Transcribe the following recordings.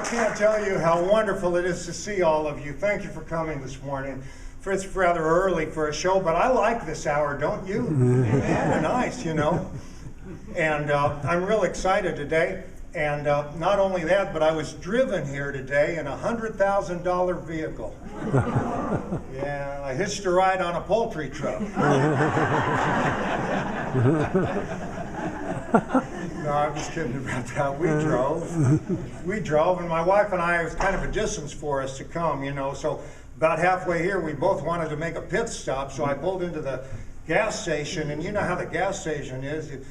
can't tell you how wonderful it is to see all of you. Thank you for coming this morning. It's rather early for a show, but I like this hour, don't you? Kind of nice, you know. And I'm real excited today. And not only that, but I was driven here today in a $100,000 vehicle. Yeah, I hitched a ride on a poultry truck. No, I'm just kidding about that. We drove, and my wife and I, it was kind of a distance for us to come, you know, so about halfway here, we both wanted to make a pit stop, so I pulled into the gas station, and you know how the gas station is.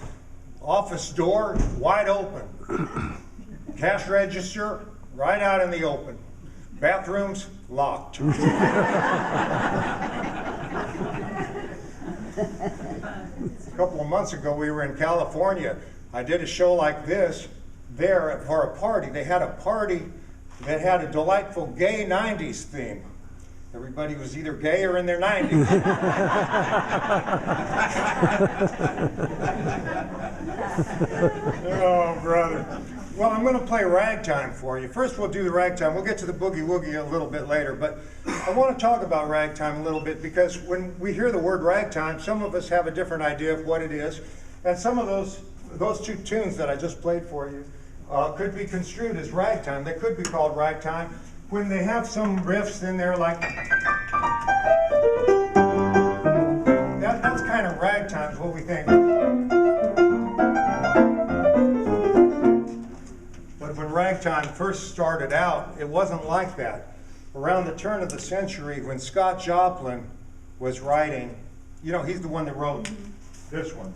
Office door, wide open. Cash register, right out in the open. Bathrooms, locked. A couple of months ago, we were in California. I did a show like this there for a party. They had a party that had a delightful gay 90s theme. Everybody was either gay or in their 90s. Oh, brother. Well, I'm going to play ragtime for you. First, we'll do the ragtime. We'll get to the boogie woogie a little bit later, but I want to talk about ragtime a little bit because when we hear the word ragtime, some of us have a different idea of what it is, and some of those two tunes that I just played for you could be construed as ragtime. They could be called ragtime when they have some riffs in there like that's kind of ragtime is what we think. But when ragtime first started out, it wasn't like that. Around the turn of the century, when Scott Joplin was writing, you know, he's the one that wrote this one.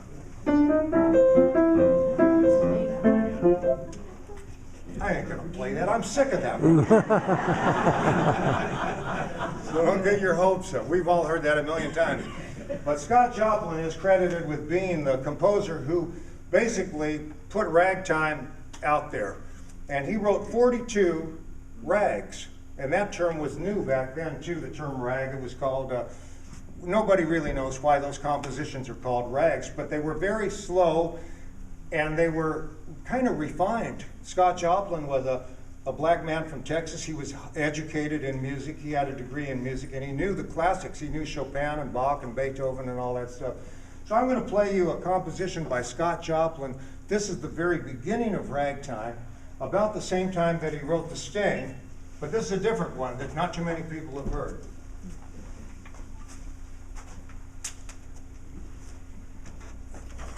I ain't gonna play that. I'm sick of that one. So don't get your hopes up. We've all heard that a million times. But Scott Joplin is credited with being the composer who basically put ragtime out there. And he wrote 42 rags. And that term was new back then too, the term rag. It was called, nobody really knows why those compositions are called rags, but they were very slow and they were kind of refined. Scott Joplin was a black man from Texas. He was educated in music. He had a degree in music, and he knew the classics. He knew Chopin and Bach and Beethoven and all that stuff. So I'm going to play you a composition by Scott Joplin. This is the very beginning of ragtime, about the same time that he wrote The Sting, but this is a different one that not too many people have heard.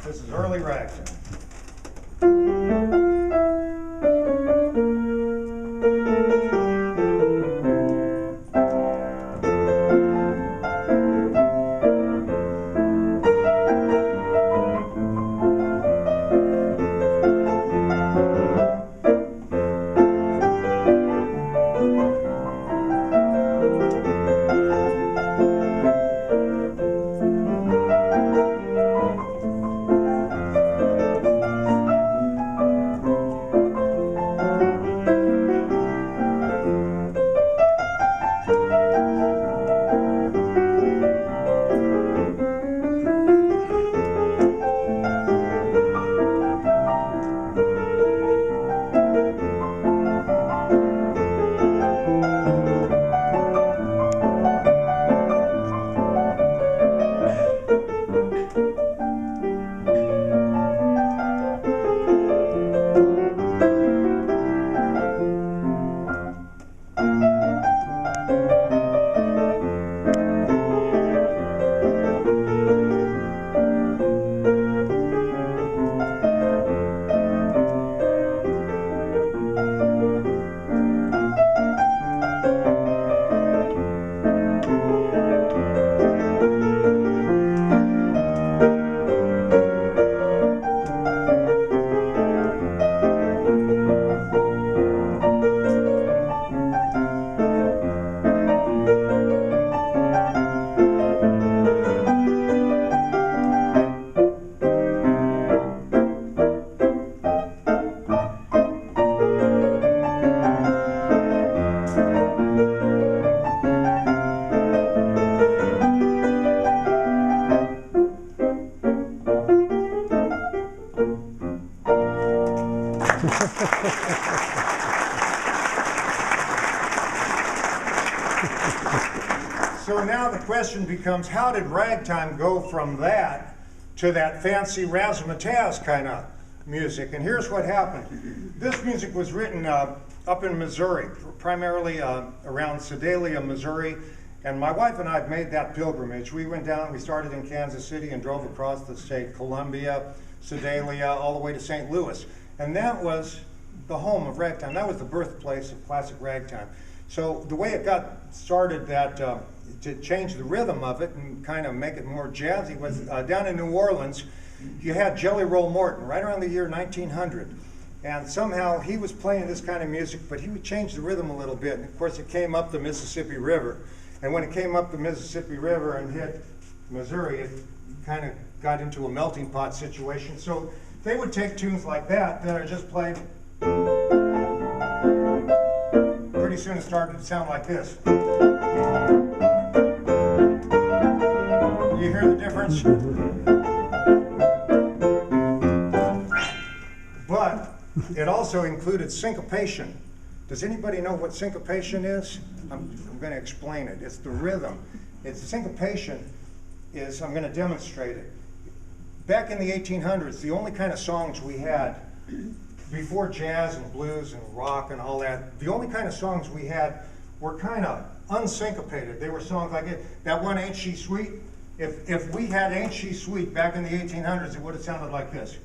This is early ragtime. So now the question becomes, how did ragtime go from that to that fancy razzmatazz kind of music? And here's what happened. This music was written up in Missouri, primarily around Sedalia, Missouri. And my wife and I have made that pilgrimage. We went down, we started in Kansas City and drove across the state, Columbia, Sedalia, all the way to St. Louis. And that was the home of ragtime. That was the birthplace of classic ragtime. So the way it got started that to change the rhythm of it and kind of make it more jazzy was down in New Orleans, you had Jelly Roll Morton right around the year 1900. And somehow he was playing this kind of music, but he would change the rhythm a little bit. And of course, it came up the Mississippi River. And when it came up the Mississippi River and hit Missouri, it kind of got into a melting pot situation. So they would take tunes like that are just played. Pretty soon it started to sound like this. You hear the difference? But it also included syncopation. Does anybody know what syncopation is? I'm going to explain it. It's the rhythm. Syncopation is, I'm going to demonstrate it. Back in the 1800s, the only kind of songs we had, before jazz and blues and rock and all that, the only kind of songs we had were kind of unsyncopated. They were songs like that one, Ain't She Sweet? If we had Ain't She Sweet back in the 1800s, it would have sounded like this.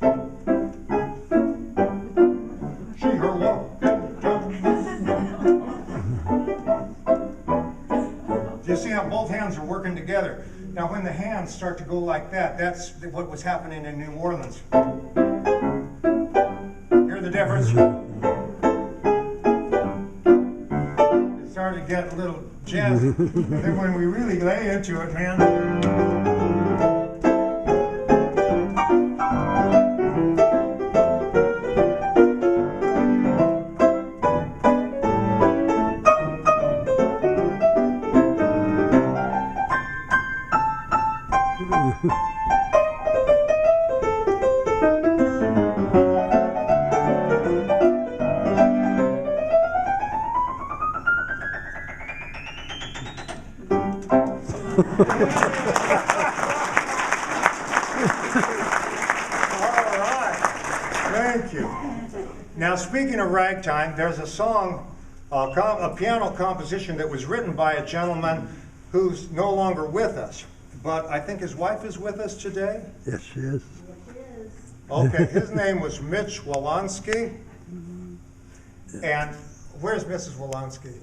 She, her, walk. You see how both hands are working together. Now when the hands start to go like that, that's what was happening in New Orleans. Hear the difference? It started to get a little jazzy. And then when we really lay into it, man. Thank you. Now, speaking of ragtime, there's a song, a piano composition that was written by a gentleman who's no longer with us, but I think his wife is with us today. Yes, she is. Okay, his name was Mitch Wolonsky. And where's Mrs. Wolonsky?